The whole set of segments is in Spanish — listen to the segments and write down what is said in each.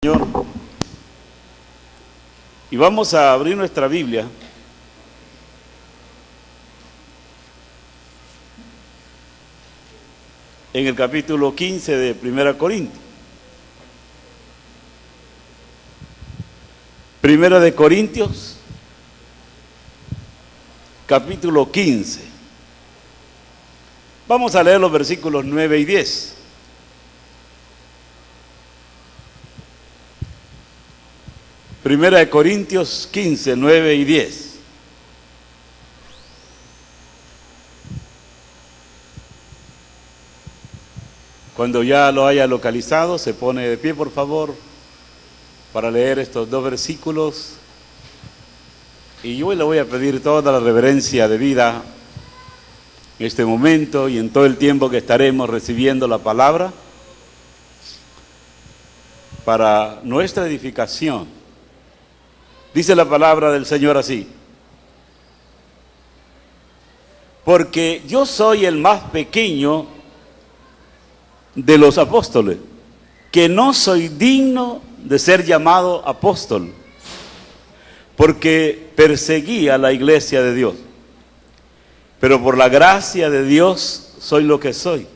Señor, y vamos a abrir nuestra Biblia en el capítulo 15 de 1 Corintios. 1 de Corintios, capítulo 15. Vamos a leer los versículos 9 y 10. Primera de Corintios 15, 9 y 10. Cuando ya lo haya localizado, se pone de pie, por favor, para leer estos dos versículos. Y yo le voy a pedir toda la reverencia debida en este momento y en todo el tiempo que estaremos recibiendo la palabra para nuestra edificación. Dice la palabra del Señor así: porque yo soy el más pequeño de los apóstoles, que no soy digno de ser llamado apóstol, porque perseguí a la iglesia de Dios. Pero por la gracia de Dios soy lo que soy,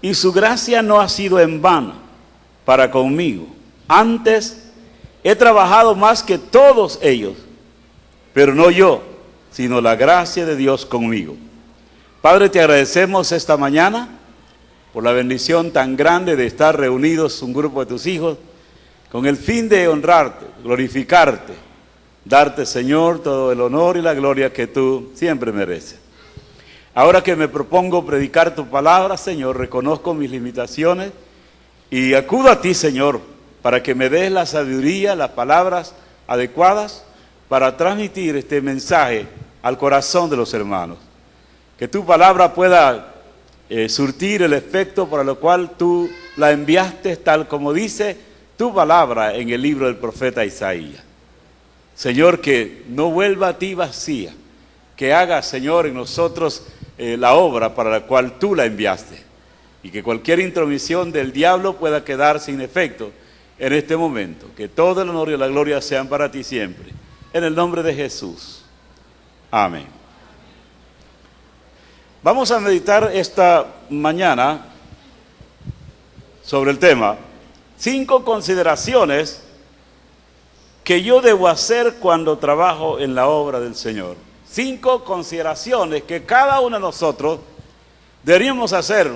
y su gracia no ha sido en vano para conmigo. Antes he trabajado más que todos ellos, pero no yo, sino la gracia de Dios conmigo. Padre, te agradecemos esta mañana por la bendición tan grande de estar reunidos un grupo de tus hijos con el fin de honrarte, glorificarte, darte, Señor, todo el honor y la gloria que tú siempre mereces. Ahora que me propongo predicar tu palabra, Señor, reconozco mis limitaciones y acudo a ti, Señor, para que me des la sabiduría, las palabras adecuadas para transmitir este mensaje al corazón de los hermanos. Que tu palabra pueda surtir el efecto para lo cual tú la enviaste, tal como dice tu palabra en el libro del profeta Isaías. Señor, que no vuelva a ti vacía, que haga, Señor, en nosotros la obra para la cual tú la enviaste, y que cualquier intromisión del diablo pueda quedar sin efecto en este momento. Que todo el honor y la gloria sean para ti siempre. En el nombre de Jesús. Amén. Vamos a meditar esta mañana sobre el tema 5 consideraciones que yo debo hacer cuando trabajo en la obra del Señor. 5 consideraciones que cada uno de nosotros deberíamos hacer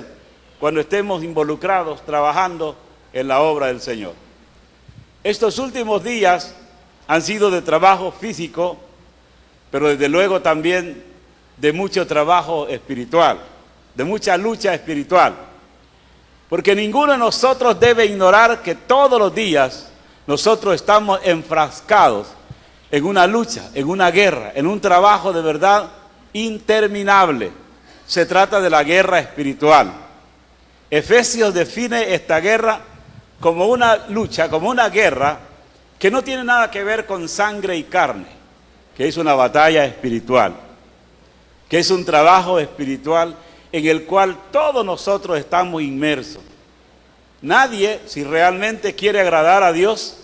cuando estemos involucrados trabajando en la obra del Señor. Estos últimos días han sido de trabajo físico, pero desde luego también de mucho trabajo espiritual, de mucha lucha espiritual. Porque ninguno de nosotros debe ignorar que todos los días nosotros estamos enfrascados en una lucha, en una guerra, en un trabajo de verdad interminable. Se trata de la guerra espiritual. Efesios define esta guerra como una lucha, como una guerra que no tiene nada que ver con sangre y carne, que es una batalla espiritual, que es un trabajo espiritual en el cual todos nosotros estamos inmersos. Nadie, si realmente quiere agradar a Dios,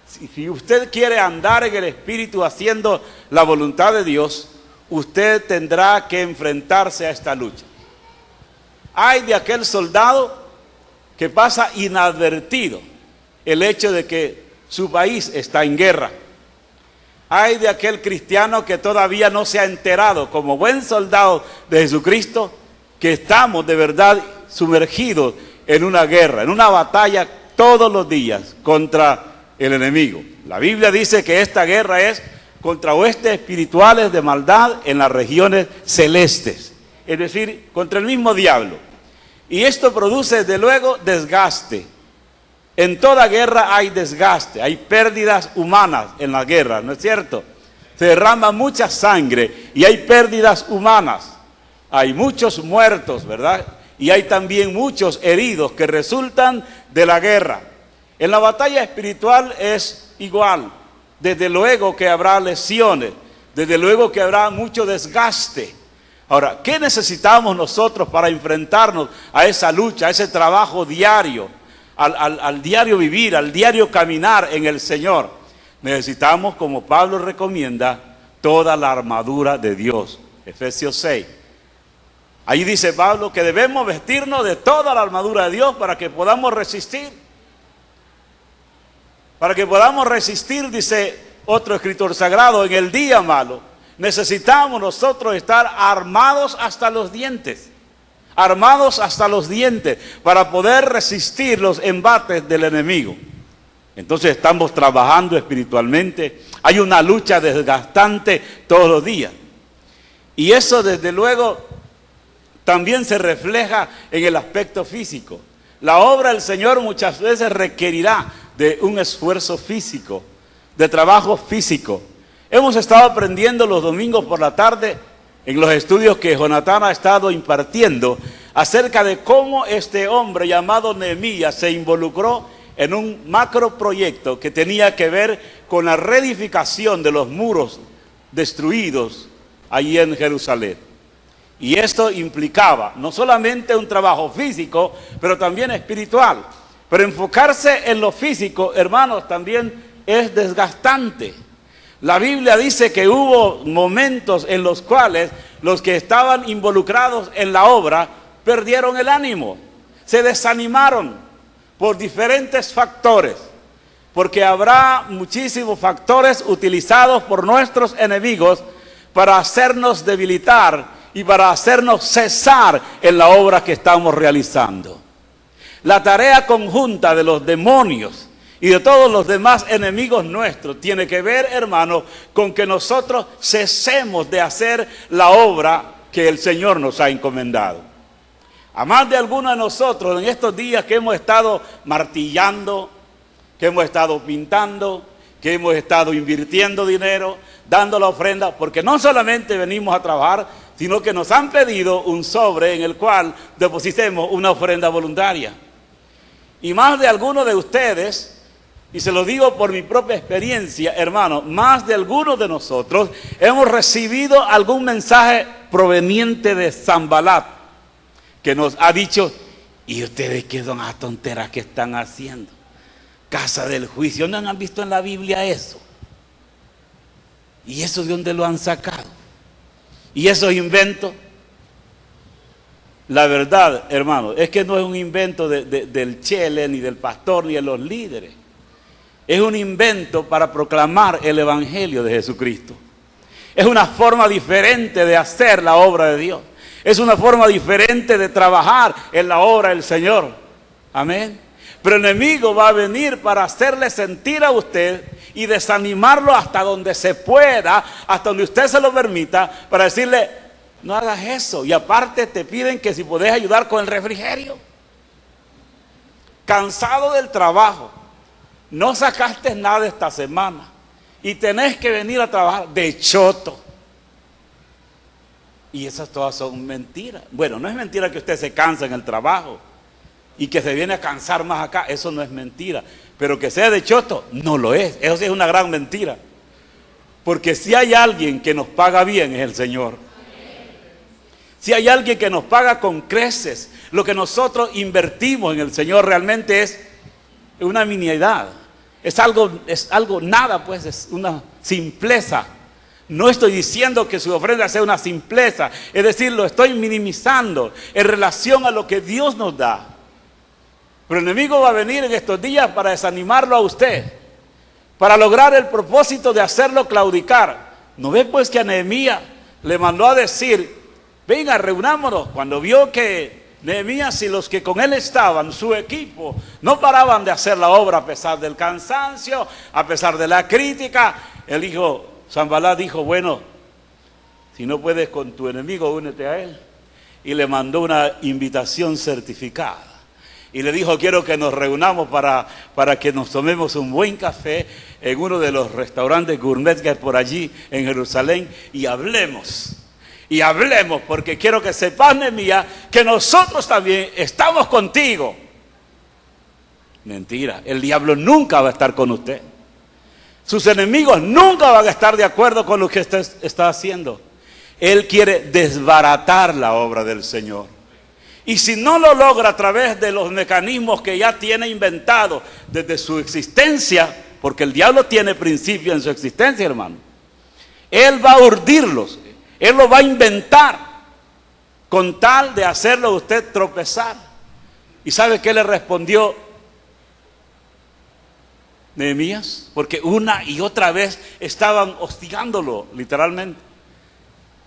si usted quiere andar en el Espíritu haciendo la voluntad de Dios, usted tendrá que enfrentarse a esta lucha. Ay de aquel soldado que pasa inadvertido el hecho de que su país está en guerra. Ay de aquel cristiano que todavía no se ha enterado, como buen soldado de Jesucristo, que estamos de verdad sumergidos en una guerra, en una batalla todos los días contra el enemigo. La Biblia dice que esta guerra es contra huestes espirituales de maldad en las regiones celestes, es decir, contra el mismo diablo. Y esto produce, desde luego, desgaste. En toda guerra hay desgaste, hay pérdidas humanas en la guerra, ¿no es cierto? Se derrama mucha sangre y hay pérdidas humanas. Hay muchos muertos, ¿verdad? Y hay también muchos heridos que resultan de la guerra. En la batalla espiritual es igual. Desde luego que habrá lesiones, desde luego que habrá mucho desgaste. Ahora, ¿qué necesitamos nosotros para enfrentarnos a esa lucha, a ese trabajo diario, al diario vivir, al diario caminar en el Señor, necesitamos, como Pablo recomienda, toda la armadura de Dios. Efesios 6. Ahí dice Pablo que debemos vestirnos de toda la armadura de Dios para que podamos resistir. Para que podamos resistir, dice otro escritor sagrado, en el día malo. Necesitamos nosotros estar armados hasta los dientes. Armados hasta los dientes para poder resistir los embates del enemigo. Entonces estamos trabajando espiritualmente. Hay una lucha desgastante todos los días. Y eso desde luego también se refleja en el aspecto físico. La obra del Señor muchas veces requerirá de un esfuerzo físico, de trabajo físico. Hemos estado aprendiendo los domingos por la tarde en los estudios que Jonatán ha estado impartiendo acerca de cómo este hombre llamado Nehemías se involucró en un macro proyecto que tenía que ver con la reedificación de los muros destruidos allí en Jerusalén. Y esto implicaba no solamente un trabajo físico, pero también espiritual. Pero enfocarse en lo físico, hermanos, también es desgastante. La Biblia dice que hubo momentos en los cuales los que estaban involucrados en la obra perdieron el ánimo, se desanimaron por diferentes factores, porque habrá muchísimos factores utilizados por nuestros enemigos para hacernos debilitar y para hacernos cesar en la obra que estamos realizando. La tarea conjunta de los demonios y de todos los demás enemigos nuestros tiene que ver, hermano, con que nosotros cesemos de hacer la obra que el Señor nos ha encomendado. A más de algunos de nosotros en estos días que hemos estado martillando, que hemos estado pintando, que hemos estado invirtiendo dinero, dando la ofrenda, porque no solamente venimos a trabajar, sino que nos han pedido un sobre en el cual depositemos una ofrenda voluntaria. Y más de algunos de ustedes, y se lo digo por mi propia experiencia, hermano, más de algunos de nosotros hemos recibido algún mensaje proveniente de Sanbalat, que nos ha dicho, ¿y ustedes qué son las tonteras que están haciendo? Casa del juicio, ¿no han visto en la Biblia eso? ¿Y eso de dónde lo han sacado? ¿Y esos inventos? La verdad, hermano, es que no es un invento del Chele, ni del pastor, ni de los líderes. Es un invento para proclamar el Evangelio de Jesucristo. Es una forma diferente de hacer la obra de Dios. Es una forma diferente de trabajar en la obra del Señor. Amén. Pero el enemigo va a venir para hacerle sentir a usted y desanimarlo hasta donde se pueda, hasta donde usted se lo permita, para decirle, no hagas eso. Y aparte te piden que si podés ayudar con el refrigerio. Cansado del trabajo, no sacaste nada esta semana y tenés que venir a trabajar de choto. Y esas todas son mentiras. Bueno, no es mentira que usted se cansa en el trabajo y que se viene a cansar más acá, eso no es mentira. Pero que sea de choto, no lo es. Eso sí es una gran mentira. Porque si hay alguien que nos paga bien, es el Señor. Si hay alguien que nos paga con creces, lo que nosotros invertimos en el Señor realmente es una miniedad. Es algo nada, pues es una simpleza. No estoy diciendo que su ofrenda sea una simpleza, es decir, lo estoy minimizando en relación a lo que Dios nos da. Pero el enemigo va a venir en estos días para desanimarlo a usted, para lograr el propósito de hacerlo claudicar. ¿No ve pues que a Nehemías le mandó a decir, venga, reunámonos? Cuando vio que Nehemías y los que con él estaban, su equipo, no paraban de hacer la obra a pesar del cansancio, a pesar de la crítica, Sanbalat dijo, bueno, si no puedes con tu enemigo, únete a él. Y le mandó una invitación certificada. Y le dijo, quiero que nos reunamos para que nos tomemos un buen café en uno de los restaurantes gourmet que hay por allí en Jerusalén y hablemos. Y hablemos, porque quiero que sepas, Nehemías, que nosotros también estamos contigo. Mentira, el diablo nunca va a estar con usted. Sus enemigos nunca van a estar de acuerdo con lo que usted está haciendo. Él quiere desbaratar la obra del Señor. Y si no lo logra a través de los mecanismos que ya tiene inventados desde su existencia, porque el diablo tiene principio en su existencia, hermano, él va a urdirlos, él lo va a inventar con tal de hacerlo a usted tropezar. ¿Y sabe qué le respondió Nehemías? Porque una y otra vez estaban hostigándolo, literalmente.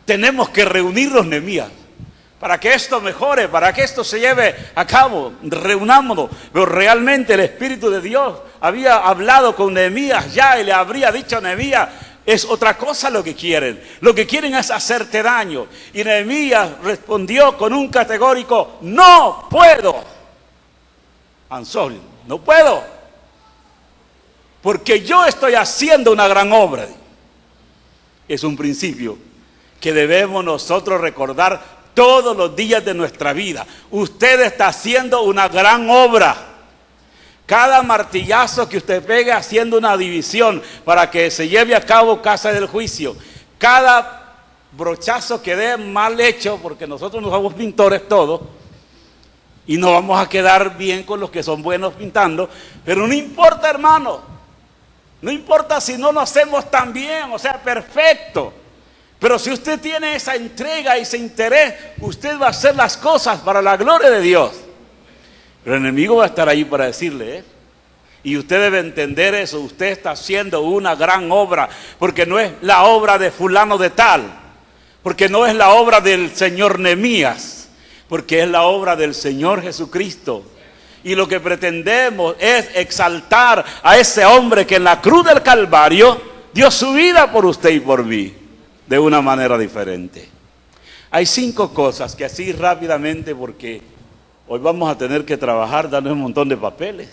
Tenemos que reunirnos, Nehemías, para que esto mejore, para que esto se lleve a cabo. Reunámonos. Pero realmente el Espíritu de Dios había hablado con Nehemías ya y le habría dicho a Nehemías: es otra cosa lo que quieren. Lo que quieren es hacerte daño. Y Nehemías respondió con un categórico: no puedo. I'm sorry, no puedo. Porque yo estoy haciendo una gran obra. Es un principio que debemos nosotros recordar todos los días de nuestra vida. Usted está haciendo una gran obra. Cada martillazo que usted pegue haciendo una división para que se lleve a cabo casa del juicio, cada brochazo que dé mal hecho, porque nosotros no somos pintores todos, y no vamos a quedar bien con los que son buenos pintando, pero no importa, hermano, no importa si no lo hacemos tan bien, o sea, perfecto. Pero si usted tiene esa entrega y ese interés, usted va a hacer las cosas para la gloria de Dios. Pero el enemigo va a estar ahí para decirle, y usted debe entender eso: usted está haciendo una gran obra, porque no es la obra de fulano de tal, porque no es la obra del señor Nehemías, porque es la obra del Señor Jesucristo. Y lo que pretendemos es exaltar a ese hombre que en la cruz del Calvario dio su vida por usted y por mí, de una manera diferente. Hay 5 cosas que así rápidamente, porque hoy vamos a tener que trabajar, darnos un montón de papeles.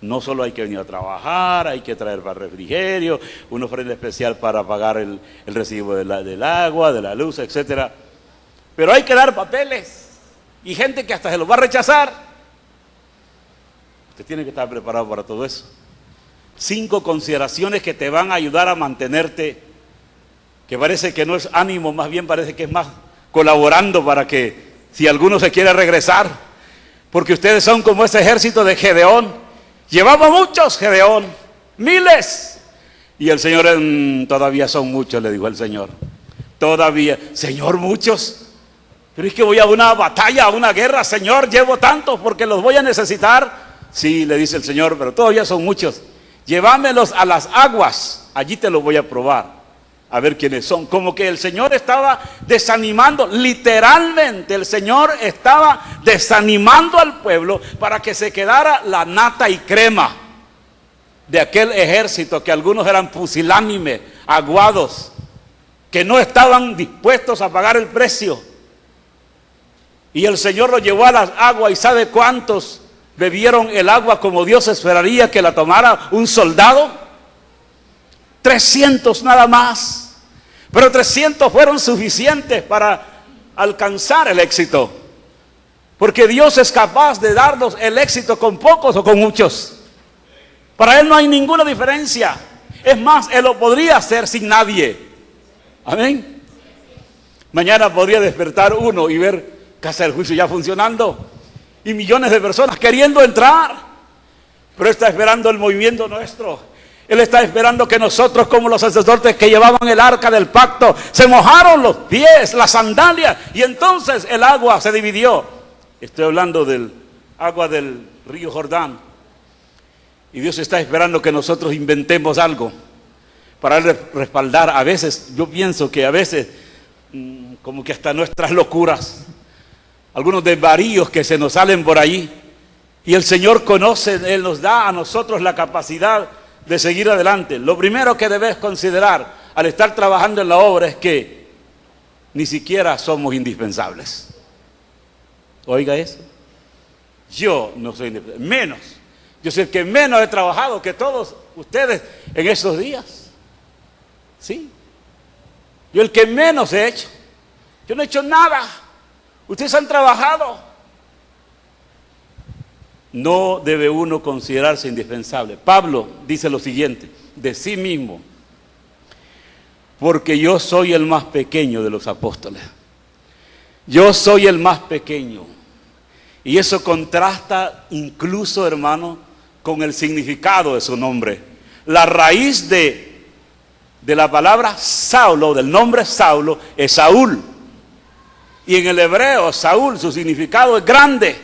No solo hay que venir a trabajar, hay que traer para refrigerio, una ofrenda especial para pagar el recibo del agua, de la luz, etc. Pero hay que dar papeles, y gente que hasta se los va a rechazar. Usted tiene que estar preparado para todo eso. 5 consideraciones que te van a ayudar a mantenerte, que parece que no es ánimo, más bien parece que es más colaborando para que, si alguno se quiere regresar, porque ustedes son como ese ejército de Gedeón. Llevaba muchos, Gedeón, miles, y el Señor: todavía son muchos, le dijo el Señor. Todavía, Señor, muchos, pero es que voy a una batalla, a una guerra, Señor, llevo tantos porque los voy a necesitar. Sí, le dice el Señor, pero todavía son muchos. Llévamelos a las aguas, allí te los voy a probar, a ver quiénes son. Como que el Señor estaba desanimando, literalmente el Señor estaba desanimando al pueblo para que se quedara la nata y crema de aquel ejército, que algunos eran pusilánimes, aguados, que no estaban dispuestos a pagar el precio. Y el Señor los llevó a las aguas, y ¿sabe cuántos bebieron el agua como Dios esperaría que la tomara un soldado? 300 nada más. Pero 300 fueron suficientes para alcanzar el éxito, porque Dios es capaz de darnos el éxito con pocos o con muchos. Para Él no hay ninguna diferencia. Es más, Él lo podría hacer sin nadie. Amén. Mañana podría despertar uno y ver casa del juicio ya funcionando, y millones de personas queriendo entrar, pero está esperando el movimiento nuestro. Él está esperando que nosotros, como los sacerdotes que llevaban el arca del pacto, se mojaron los pies, las sandalias, y entonces el agua se dividió. Estoy hablando del agua del río Jordán. Y Dios está esperando que nosotros inventemos algo para respaldar. A veces, yo pienso que a veces, como que hasta nuestras locuras, algunos desvaríos que se nos salen por ahí, y el Señor conoce, Él nos da a nosotros la capacidad de seguir adelante. Lo primero que debes considerar al estar trabajando en la obra es que ni siquiera somos indispensables. Oiga eso. Yo no soy indispensable, menos. Yo soy el que menos he trabajado que todos ustedes en estos días. ¿Sí? Yo el que menos he hecho. Yo no he hecho nada. Ustedes han trabajado. No debe uno considerarse indispensable. Pablo dice lo siguiente de sí mismo: porque yo soy el más pequeño de los apóstoles. Yo soy el más pequeño. Y eso contrasta incluso, hermano, con el significado de su nombre. La raíz de la palabra Saulo, del nombre Saulo, es Saúl. Y en el hebreo, Saúl, su significado es grande.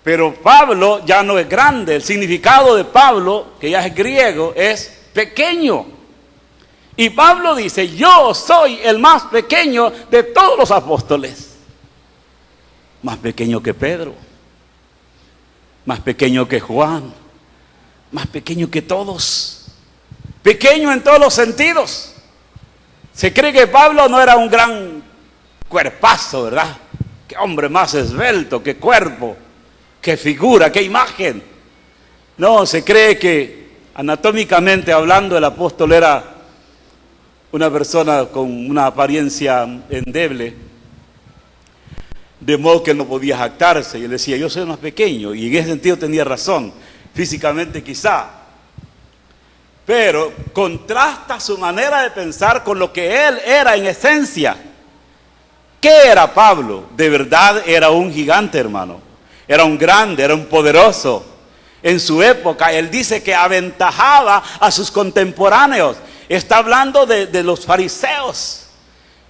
Pero Pablo ya no es grande. El significado de Pablo, que ya es griego, es pequeño. Y Pablo dice, yo soy el más pequeño de todos los apóstoles. Más pequeño que Pedro, más pequeño que Juan, más pequeño que todos. Pequeño en todos los sentidos. Se cree que Pablo no era un gran cuerpazo, ¿verdad? Qué hombre más esbelto, qué cuerpo, qué figura, qué imagen. No, se cree que anatómicamente hablando el apóstol era una persona con una apariencia endeble, de modo que él no podía jactarse. Y él decía, yo soy más pequeño, y en ese sentido tenía razón, físicamente quizá. Pero contrasta su manera de pensar con lo que él era en esencia. ¿Qué era Pablo? De verdad era un gigante, hermano. Era un grande, era un poderoso. En su época, él dice que aventajaba a sus contemporáneos. Está hablando de los fariseos.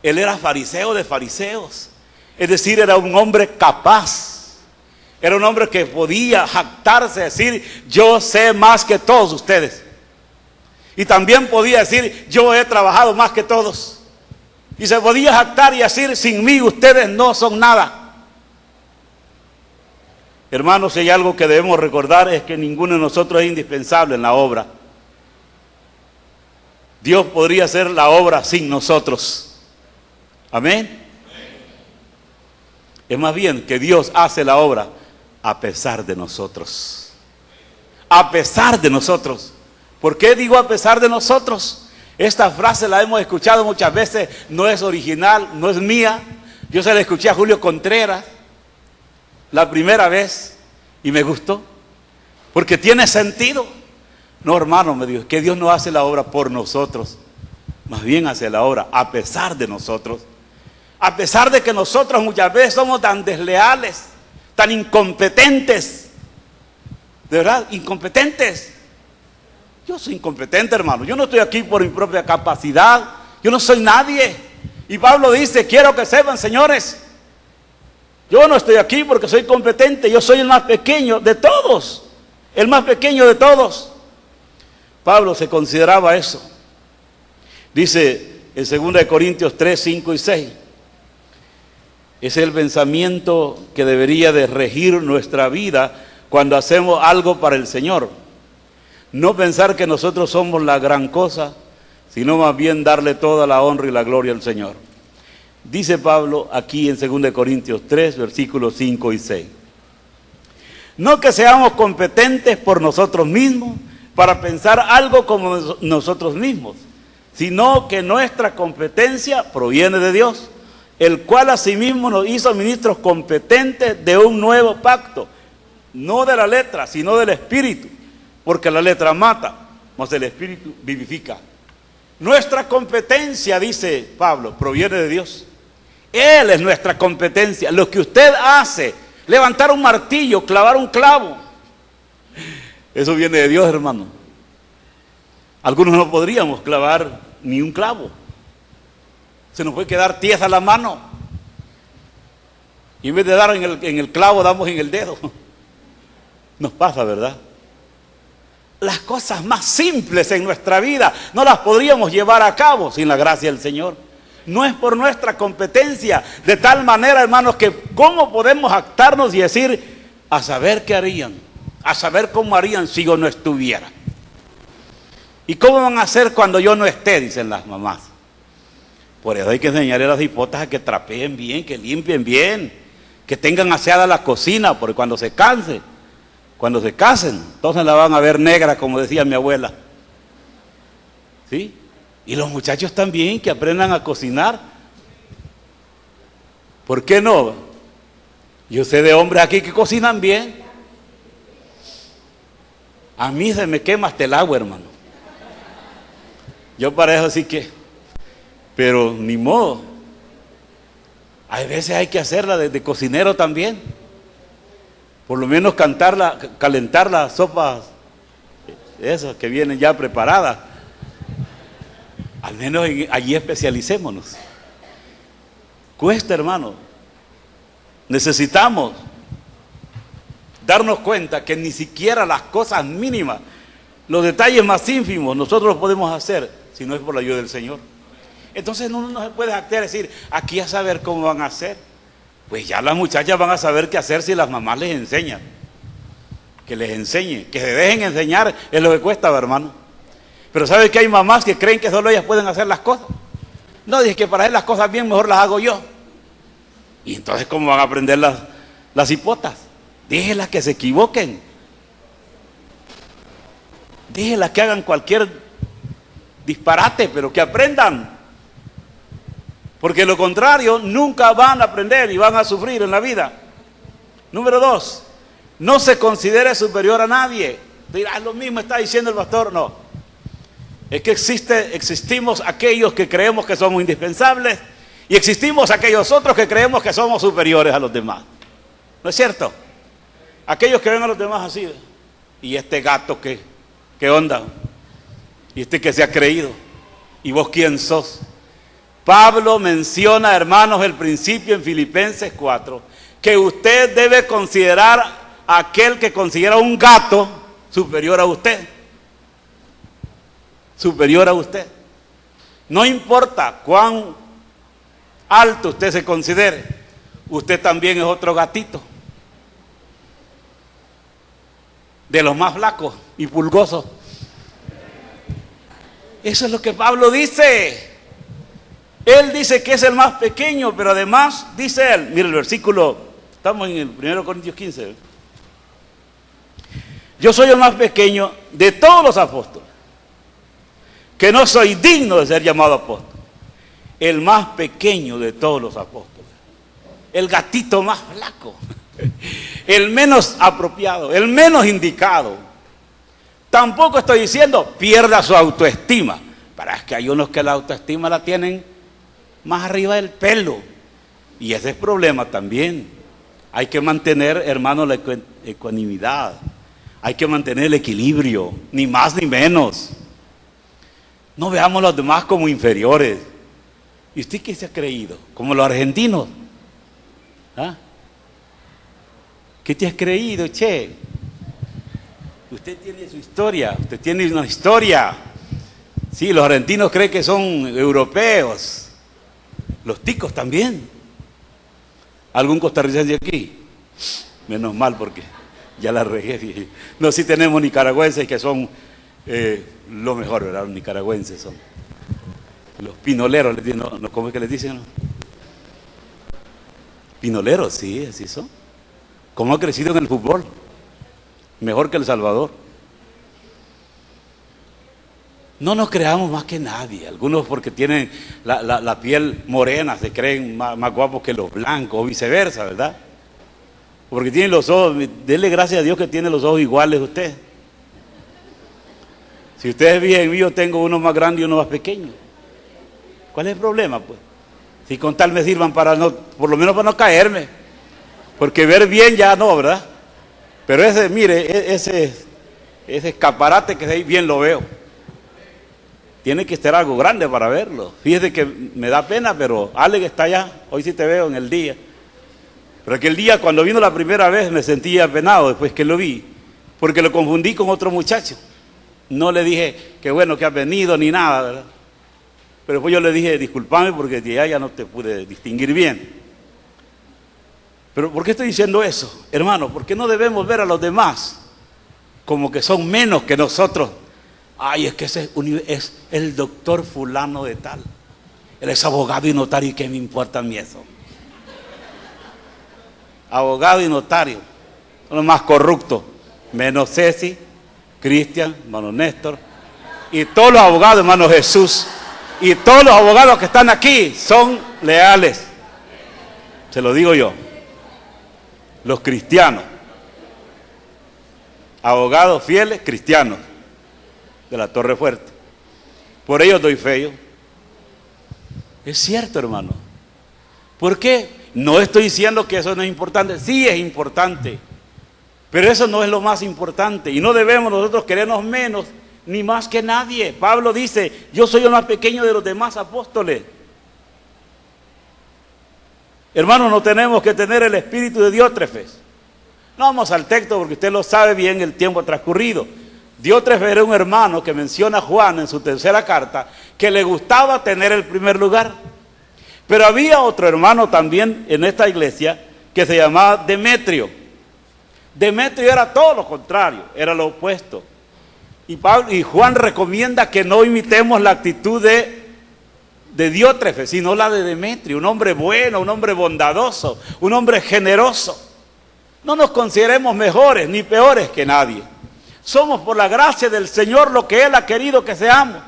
Él era fariseo de fariseos. Es decir, era un hombre capaz. Era un hombre que podía jactarse, decir, yo sé más que todos ustedes. Y también podía decir, yo he trabajado más que todos. Y se podía jactar y decir, sin mí ustedes no son nada. Hermanos, si hay algo que debemos recordar es que ninguno de nosotros es indispensable en la obra. Dios podría hacer la obra sin nosotros. Amén. Es más bien que Dios hace la obra a pesar de nosotros. A pesar de nosotros. ¿Por qué digo a pesar de nosotros? Esta frase la hemos escuchado muchas veces, no es original, no es mía. Yo se la escuché a Julio Contreras la primera vez y me gustó, porque tiene sentido. No, hermano, me dijo, que Dios no hace la obra por nosotros, más bien hace la obra a pesar de nosotros. A pesar de que nosotros muchas veces somos tan desleales, tan incompetentes. De verdad, incompetentes. Yo soy incompetente, hermano. Yo no estoy aquí por mi propia capacidad. Yo no soy nadie. Y Pablo dice, quiero que sepan, señores, yo no estoy aquí porque soy competente. Yo soy el más pequeño de todos. El más pequeño de todos. Pablo se consideraba eso. Dice en 2 Corintios 3, 5 y 6. Es el pensamiento que debería de regir nuestra vida cuando hacemos algo para el Señor. No pensar que nosotros somos la gran cosa, sino más bien darle toda la honra y la gloria al Señor. Dice Pablo aquí en 2 Corintios 3, versículos 5 y 6. No que seamos competentes por nosotros mismos para pensar algo como nosotros mismos, sino que nuestra competencia proviene de Dios, el cual asimismo nos hizo ministros competentes de un nuevo pacto, no de la letra, sino del Espíritu, porque la letra mata, mas el Espíritu vivifica. Nuestra competencia, dice Pablo, proviene de Dios. Él es nuestra competencia. Lo que usted hace, levantar un martillo, clavar un clavo, eso viene de Dios, hermano. Algunos no podríamos clavar ni un clavo. Se nos puede quedar tiesa la mano. Y en vez de dar en el clavo, damos en el dedo. Nos pasa, ¿verdad? Las cosas más simples en nuestra vida no las podríamos llevar a cabo sin la gracia del Señor. No es por nuestra competencia. De tal manera, hermanos, que ¿cómo podemos jactarnos y decir, a saber qué harían? A saber cómo harían si yo no estuviera. ¿Y cómo van a hacer cuando yo no esté? Dicen las mamás. Por eso hay que enseñarle a las hipotas a que trapeen bien, que limpien bien, que tengan aseada la cocina, porque cuando se casen, entonces la van a ver negra, como decía mi abuela. ¿Sí? Y los muchachos también, que aprendan a cocinar. ¿Por qué no? Yo sé de hombres aquí que cocinan bien. A mí se me quema hasta el agua, hermano. Yo para eso sí que... Pero ni modo. A veces hay que hacerla de cocinero también. Por lo menos calentar las sopas, esas que vienen ya preparadas. Al menos allí especialicémonos. Cuesta, hermano. Necesitamos darnos cuenta que ni siquiera las cosas mínimas, los detalles más ínfimos, nosotros los podemos hacer si no es por la ayuda del Señor. Entonces uno no se puede jactar decir, aquí a saber cómo van a hacer. Pues ya las muchachas van a saber qué hacer si las mamás les enseñan. Que les enseñen, que se dejen enseñar es lo que cuesta, hermano. Pero ¿sabe que hay mamás que creen que solo ellas pueden hacer las cosas? No, dije que para hacer las cosas bien mejor las hago yo. Y entonces ¿cómo van a aprender las hipotas? Déjenlas que se equivoquen. Déjenlas que hagan cualquier disparate, pero que aprendan. Porque lo contrario, nunca van a aprender y van a sufrir en la vida. Número 2, no se considere superior a nadie. Dirá, lo mismo está diciendo el pastor. No. Es que existimos aquellos que creemos que somos indispensables y existimos aquellos otros que creemos que somos superiores a los demás. ¿No es cierto? Aquellos que ven a los demás así. ¿Y este gato qué onda? ¿Y este que se ha creído? ¿Y vos quién sos? Pablo menciona, hermanos, el principio en Filipenses 4, que usted debe considerar a aquel que considera un gato superior a usted. Superior a usted. No importa cuán alto usted se considere, usted también es otro gatito. De los más flacos y pulgosos. Eso es lo que Pablo dice. Él dice que es el más pequeño, pero además dice él, mire el versículo, estamos en el 1 Corintios 15. Yo soy el más pequeño de todos los apóstoles, que no soy digno de ser llamado apóstol. El más pequeño de todos los apóstoles. El gatito más flaco. El menos apropiado, el menos indicado. Tampoco estoy diciendo pierda su autoestima. Para es que hay unos que la autoestima la tienen más arriba del pelo. Y ese es problema también. Hay que mantener, hermano, la ecuanimidad. Hay que mantener el equilibrio, ni más ni menos. No veamos a los demás como inferiores. ¿Y usted qué se ha creído? Como los argentinos. ¿Ah? ¿Qué te has creído, che? Usted tiene su historia, usted tiene una historia. Sí, los argentinos creen que son europeos. Los ticos también. ¿Algún costarricense aquí? Menos mal porque ya la regué. No, sí tenemos nicaragüenses que son lo mejor, ¿verdad? Los nicaragüenses son. Los pinoleros, no, ¿cómo es que les dicen? Pinoleros, sí, así son. ¿Cómo ha crecido en el fútbol? Mejor que El Salvador. No nos creamos más que nadie. Algunos porque tienen la piel morena se creen más guapos que los blancos o viceversa, ¿verdad? Porque tienen los ojos, denle gracias a Dios que tiene los ojos iguales usted. Si ustedes ven mí, yo tengo uno más grande y uno más pequeño. ¿Cuál es el problema, pues? Si con tal me sirvan para no, por lo menos para no caerme. Porque ver bien ya no, ¿verdad? Pero ese, mire, ese escaparate que ahí bien lo veo. Tiene que estar algo grande para verlo. Fíjese que me da pena, pero Ale que está allá, hoy sí te veo en el día. Pero aquel día cuando vino la primera vez me sentí apenado después que lo vi, porque lo confundí con otro muchacho. No le dije que bueno que has venido ni nada, ¿verdad? Pero después yo le dije, discúlpame porque ya no te pude distinguir bien. Pero ¿por qué estoy diciendo eso? Hermano, ¿por qué no debemos ver a los demás como que son menos que nosotros? Ay, es que ese es el doctor fulano de tal. Él es abogado y notario, ¿y qué me importa a mí eso? Abogado y notario, son los más corruptos, menos Ceci, Cristian, hermano Néstor, y todos los abogados, hermano Jesús, y todos los abogados que están aquí son leales. Se lo digo yo. Los cristianos, abogados fieles cristianos de la Torre Fuerte. Por ellos doy fe yo. Es cierto, hermano. ¿Por qué? No estoy diciendo que eso no es importante, sí es importante, pero eso no es lo más importante y no debemos nosotros querernos menos ni más que nadie. Pablo dice, yo soy el más pequeño de los demás apóstoles. Hermanos, no tenemos que tener el espíritu de Diótrefes. No vamos al texto porque usted lo sabe bien el tiempo transcurrido. Diótrefes era un hermano que menciona Juan en su tercera carta, que le gustaba tener el primer lugar. Pero había otro hermano también en esta iglesia que se llamaba Demetrio. Demetrio era todo lo contrario, era lo opuesto. Y Juan recomienda que no imitemos la actitud de Diótrefes, sino la de Demetrio, un hombre bueno, un hombre bondadoso, un hombre generoso. No nos consideremos mejores ni peores que nadie. Somos por la gracia del Señor lo que Él ha querido que seamos.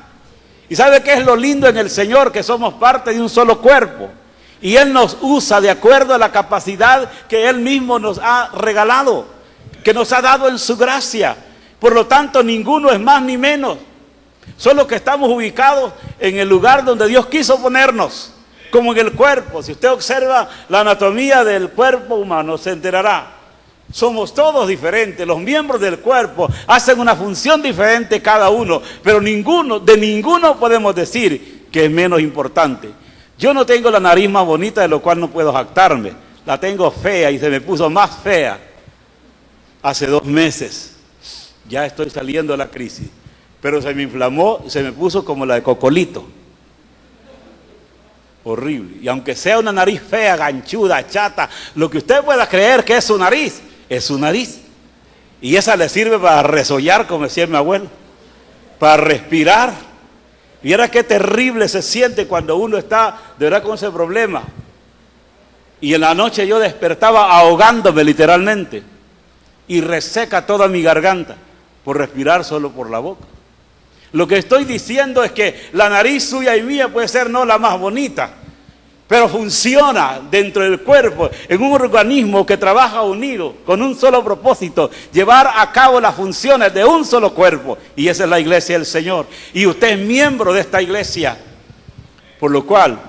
¿Y sabe qué es lo lindo en el Señor? Que somos parte de un solo cuerpo. Y Él nos usa de acuerdo a la capacidad que Él mismo nos ha regalado, que nos ha dado en su gracia. Por lo tanto, ninguno es más ni menos. Solo que estamos ubicados en el lugar donde Dios quiso ponernos, como en el cuerpo. Si usted observa la anatomía del cuerpo humano, se enterará. Somos todos diferentes, los miembros del cuerpo hacen una función diferente cada uno, pero de ninguno podemos decir que es menos importante. Yo no tengo la nariz más bonita, de lo cual no puedo jactarme. La tengo fea y se me puso más fea hace 2 meses. Ya estoy saliendo de la crisis, pero se me inflamó y se me puso como la de Cocolito. Horrible. Y aunque sea una nariz fea, ganchuda, chata, lo que usted pueda creer que es su nariz, es su nariz. Y esa le sirve para resollar, como decía mi abuelo, para respirar. Viera qué terrible se siente cuando uno está de verdad con ese problema. Y en la noche yo despertaba ahogándome literalmente. Y reseca toda mi garganta por respirar solo por la boca. Lo que estoy diciendo es que la nariz suya y mía puede ser no la más bonita, pero funciona dentro del cuerpo, en un organismo que trabaja unido, con un solo propósito, llevar a cabo las funciones de un solo cuerpo, y esa es la iglesia del Señor, y usted es miembro de esta iglesia, por lo cual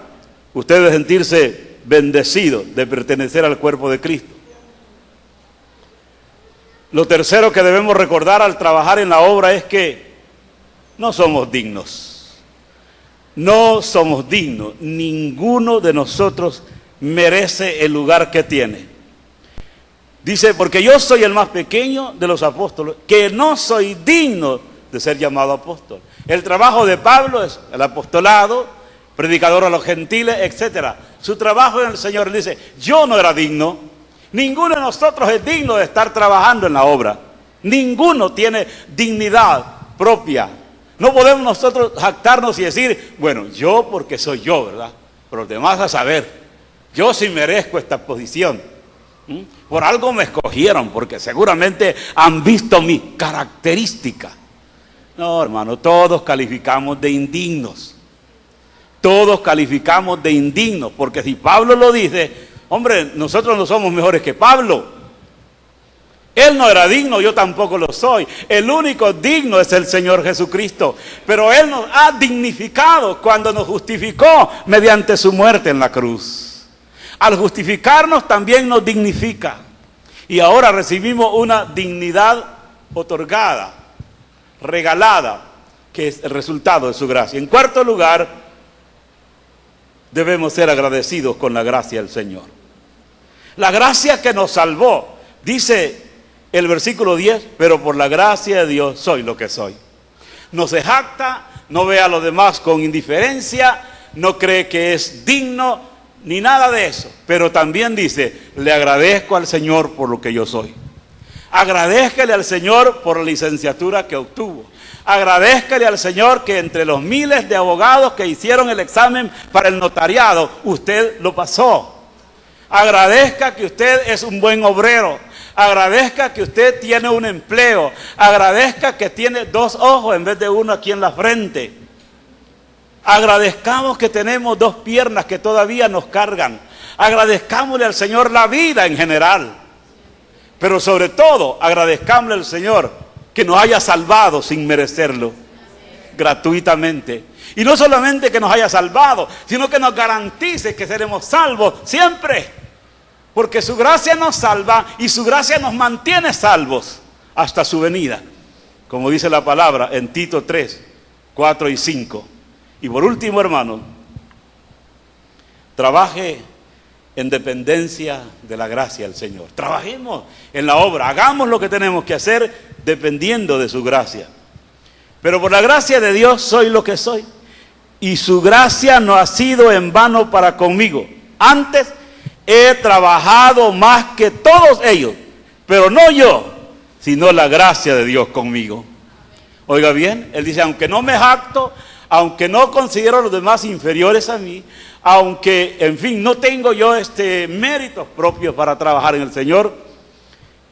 usted debe sentirse bendecido de pertenecer al cuerpo de Cristo. Lo tercero que debemos recordar al trabajar en la obra es que no somos dignos. No somos dignos, ninguno de nosotros merece el lugar que tiene. Dice, porque yo soy el más pequeño de los apóstoles, que no soy digno de ser llamado apóstol. El trabajo de Pablo es el apostolado, predicador a los gentiles, etc. Su trabajo en el Señor, él dice, yo no era digno, ninguno de nosotros es digno de estar trabajando en la obra. Ninguno tiene dignidad propia. No podemos nosotros jactarnos y decir, bueno, yo porque soy yo, ¿verdad? Pero los demás a saber, yo sí merezco esta posición. Por algo me escogieron, porque seguramente han visto mi característica. No, hermano, todos calificamos de indignos. Todos calificamos de indignos, porque si Pablo lo dice, hombre, nosotros no somos mejores que Pablo. Él no era digno, yo tampoco lo soy. El único digno es el Señor Jesucristo. Pero Él nos ha dignificado cuando nos justificó mediante su muerte en la cruz. Al justificarnos también nos dignifica. Y ahora recibimos una dignidad otorgada, regalada, que es el resultado de su gracia. En cuarto lugar, debemos ser agradecidos con la gracia del Señor. La gracia que nos salvó, dice el versículo 10, pero por la gracia de Dios soy lo que soy. No se jacta, no ve a los demás con indiferencia, no cree que es digno, ni nada de eso. Pero también dice, le agradezco al Señor por lo que yo soy. Agradézcale al Señor por la licenciatura que obtuvo. Agradézcale al Señor que entre los miles de abogados que hicieron el examen para el notariado, usted lo pasó. Agradezca que usted es un buen obrero. Agradezca que usted tiene un empleo. Agradezca que tiene 2 ojos en vez de 1 aquí en la frente. Agradezcamos que tenemos 2 piernas que todavía nos cargan. Agradezcámosle al Señor la vida en general. Pero sobre todo, agradezcámosle al Señor que nos haya salvado sin merecerlo, gratuitamente. Y no solamente que nos haya salvado, sino que nos garantice que seremos salvos siempre. Porque su gracia nos salva y su gracia nos mantiene salvos hasta su venida. Como dice la palabra en Tito 3, 4 y 5. Y por último, hermano, trabaje en dependencia de la gracia del Señor. Trabajemos en la obra, hagamos lo que tenemos que hacer dependiendo de su gracia. Pero por la gracia de Dios soy lo que soy. Y su gracia no ha sido en vano para conmigo. Antes he trabajado más que todos ellos, pero no yo, sino la gracia de Dios conmigo. Oiga bien, él dice, aunque no me jacto, aunque no considero a los demás inferiores a mí, aunque, en fin, no tengo yo méritos propios para trabajar en el Señor,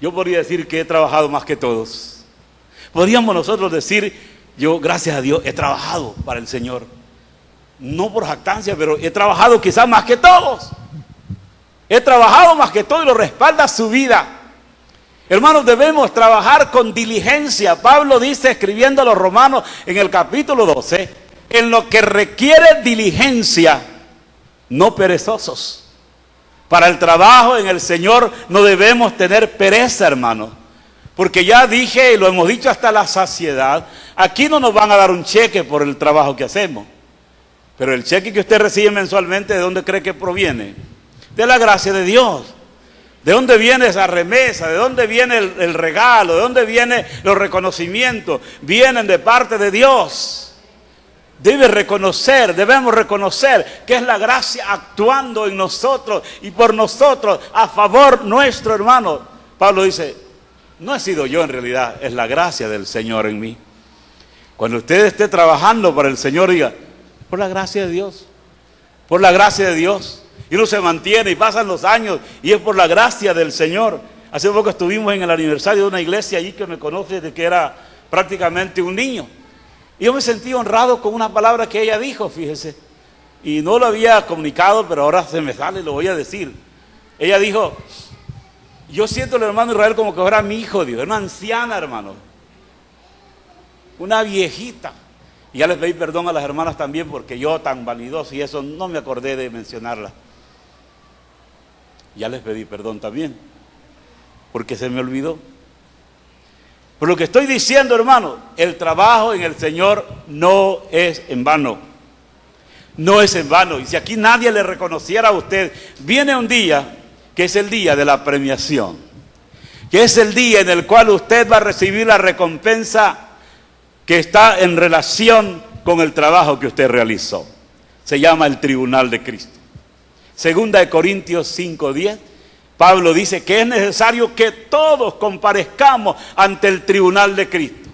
yo podría decir que he trabajado más que todos. Podríamos nosotros decir, yo, gracias a Dios, he trabajado para el Señor. No por jactancia, pero he trabajado quizás más que todos. He trabajado más que todo y lo respalda su vida. Hermanos, debemos trabajar con diligencia. Pablo dice, escribiendo a los romanos en el capítulo 12, en lo que requiere diligencia, no perezosos. Para el trabajo en el Señor no debemos tener pereza, hermanos. Porque ya dije, y lo hemos dicho hasta la saciedad, aquí no nos van a dar un cheque por el trabajo que hacemos. Pero el cheque que usted recibe mensualmente, ¿de dónde cree que proviene? De la gracia de Dios. ¿De dónde viene esa remesa? ¿De dónde viene el regalo? ¿De dónde vienen los reconocimientos? Vienen de parte de Dios. Debemos reconocer que es la gracia actuando en nosotros y por nosotros, a favor nuestro, hermano. Pablo dice, no he sido yo en realidad, es la gracia del Señor en mí. Cuando usted esté trabajando para el Señor, diga, por la gracia de Dios, por la gracia de Dios. Y uno se mantiene y pasan los años y es por la gracia del Señor. Hace poco estuvimos en el aniversario de una iglesia allí que me conoce desde que era prácticamente un niño. Y yo me sentí honrado con una palabra que ella dijo, fíjese. Y no lo había comunicado, pero ahora se me sale y lo voy a decir. Ella dijo, yo siento al hermano Israel como que fuera mi hijo, Dios, una anciana, hermano. Una viejita. Y ya les pedí perdón a las hermanas también porque yo tan vanidoso y eso no me acordé de mencionarla. Ya les pedí perdón también, porque se me olvidó. Pero lo que estoy diciendo, hermano, el trabajo en el Señor no es en vano. No es en vano. Y si aquí nadie le reconociera a usted, viene un día que es el día de la premiación, que es el día en el cual usted va a recibir la recompensa que está en relación con el trabajo que usted realizó. Se llama el tribunal de Cristo. Segunda de Corintios 5:10, Pablo dice que es necesario que todos comparezcamos ante el tribunal de Cristo,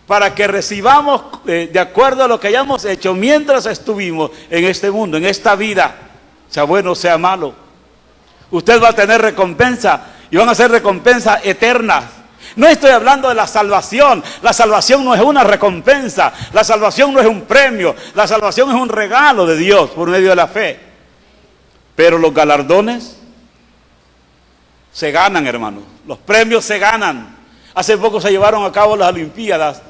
para que recibamos de acuerdo a lo que hayamos hecho mientras estuvimos en este mundo, en esta vida, sea bueno o sea malo. Usted va a tener recompensa y van a ser recompensas eternas. No estoy hablando de la salvación no es una recompensa, la salvación no es un premio, la salvación es un regalo de Dios por medio de la fe. Pero los galardones se ganan, hermanos, los premios se ganan. Hace poco se llevaron a cabo las Olimpiadas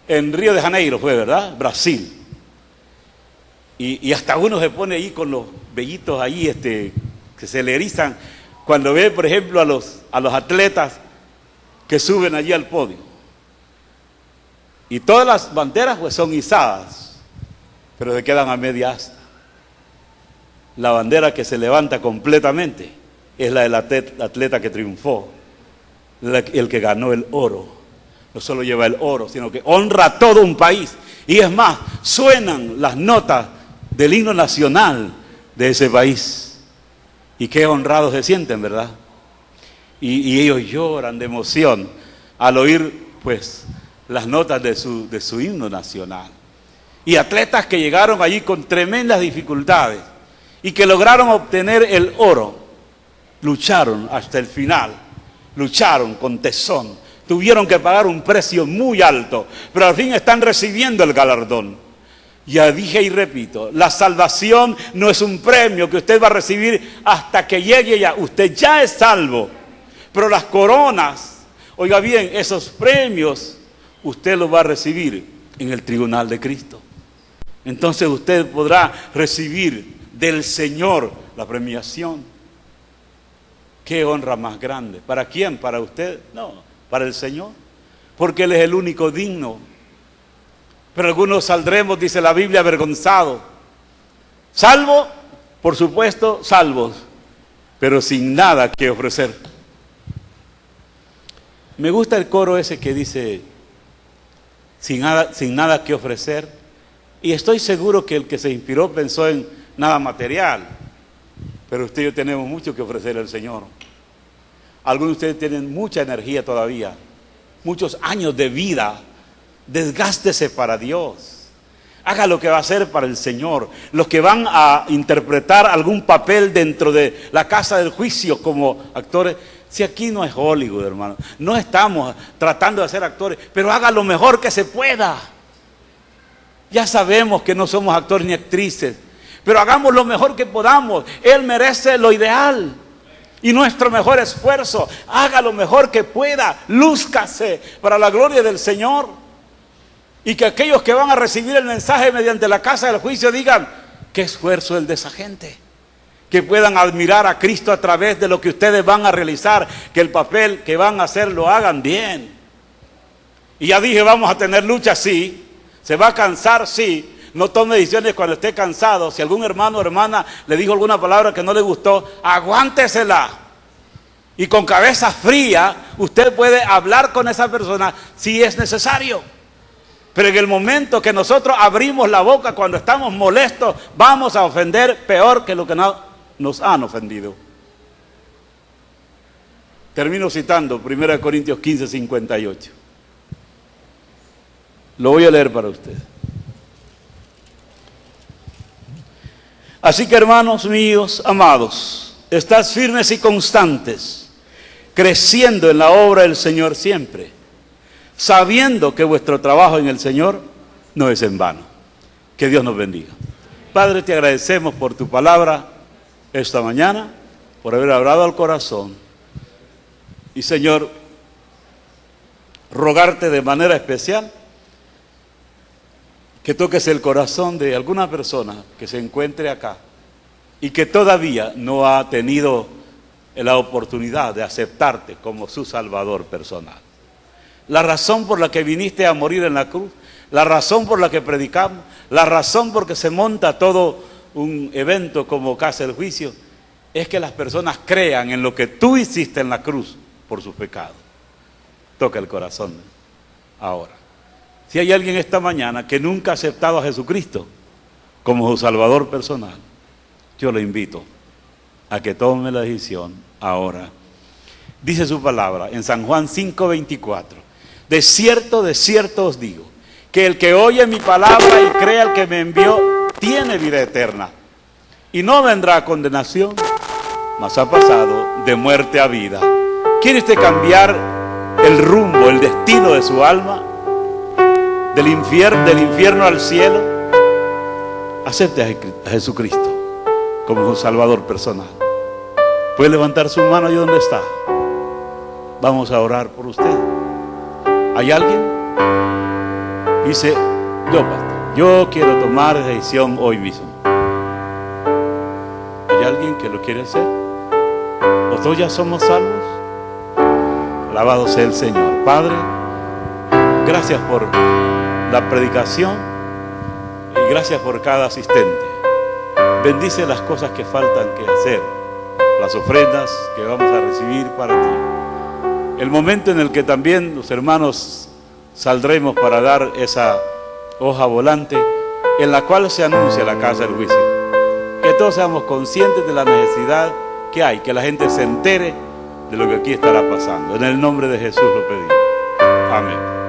en Río de Janeiro, fue, ¿verdad? Brasil. Y hasta uno se pone ahí con los vellitos ahí, que se le erizan, cuando ve, por ejemplo, a los atletas que suben allí al podio. Y todas las banderas pues son izadas, pero se quedan a media asta. La bandera que se levanta completamente es la del atleta que triunfó, el que ganó el oro. No solo lleva el oro, sino que honra a todo un país. Y es más, suenan las notas del himno nacional de ese país. Y qué honrados se sienten, ¿verdad? Y ellos lloran de emoción al oír pues las notas de su himno nacional. Y atletas que llegaron allí con tremendas dificultades y que lograron obtener el oro, lucharon hasta el final, lucharon con tesón, tuvieron que pagar un precio muy alto, pero al fin están recibiendo el galardón. Ya dije y repito, la salvación no es un premio que usted va a recibir hasta que llegue ya, usted ya es salvo, pero las coronas, oiga bien, esos premios usted los va a recibir en el tribunal de Cristo. Entonces usted podrá recibir del Señor la premiación. ¿Qué honra más grande? ¿Para quién? ¿Para usted? No, para el Señor. Porque Él es el único digno. Pero algunos saldremos, dice la Biblia, avergonzados. Salvo, por supuesto, salvos, pero sin nada que ofrecer. Me gusta el coro ese que dice, sin nada que ofrecer. Y estoy seguro que el que se inspiró pensó en nada material. Pero usted y yo tenemos mucho que ofrecer al Señor. Algunos de ustedes tienen mucha energía todavía, muchos años de vida. Desgástese para Dios. Haga lo que va a hacer para el Señor. Los que van a interpretar algún papel dentro de la casa del juicio como actores, si aquí no es Hollywood, hermano, no estamos tratando de ser actores, pero haga lo mejor que se pueda. Ya sabemos que no somos actores ni actrices, pero hagamos lo mejor que podamos. Él merece lo ideal y nuestro mejor esfuerzo. Haga lo mejor que pueda, lúzcase para la gloria del Señor. Y que aquellos que van a recibir el mensaje mediante la casa del juicio digan, qué esfuerzo el de esa gente. Que puedan admirar a Cristo a través de lo que ustedes van a realizar, que el papel que van a hacer lo hagan bien. Y ya dije, vamos a tener lucha, sí. Se va a cansar, sí. No tome decisiones cuando esté cansado. Si algún hermano o hermana le dijo alguna palabra que no le gustó, aguántesela. Y con cabeza fría, usted puede hablar con esa persona si es necesario. Pero en el momento que nosotros abrimos la boca cuando estamos molestos, vamos a ofender peor que lo que nos han ofendido. Termino citando 1 Corintios 15, 58. Lo voy a leer para usted. Así que, hermanos míos, amados, estad firmes y constantes, creciendo en la obra del Señor siempre, sabiendo que vuestro trabajo en el Señor no es en vano. Que Dios nos bendiga. Padre, te agradecemos por tu palabra esta mañana, por haber hablado al corazón. Y Señor, rogarte de manera especial que toques el corazón de alguna persona que se encuentre acá y que todavía no ha tenido la oportunidad de aceptarte como su Salvador personal. La razón por la que viniste a morir en la cruz, la razón por la que predicamos, la razón por la que se monta todo un evento como Casa del Juicio, es que las personas crean en lo que tú hiciste en la cruz por sus pecados. Toca el corazón ahora. Si hay alguien esta mañana que nunca ha aceptado a Jesucristo como su Salvador personal, yo le invito a que tome la decisión ahora. Dice su palabra en San Juan 5:24. De cierto os digo, que el que oye mi palabra y cree al que me envió, tiene vida eterna. Y no vendrá a condenación, mas ha pasado de muerte a vida. ¿Quiere usted cambiar el rumbo, el destino de su alma? Del infierno al cielo. Acepte a Jesucristo como su Salvador personal. Puede levantar su mano ahí donde está. Vamos a orar por usted. ¿Hay alguien? Dice, yo quiero tomar esa decisión hoy mismo. ¿Hay alguien que lo quiere hacer? ¿Nosotros ya somos salvos? Alabado sea el Señor. Padre, gracias por la predicación y gracias por cada asistente. Bendice las cosas que faltan que hacer, las ofrendas que vamos a recibir para ti. El momento en el que también los hermanos saldremos para dar esa hoja volante en la cual se anuncia la casa del juicio. Que todos seamos conscientes de la necesidad que hay, que la gente se entere de lo que aquí estará pasando. En el nombre de Jesús lo pedimos. Amén.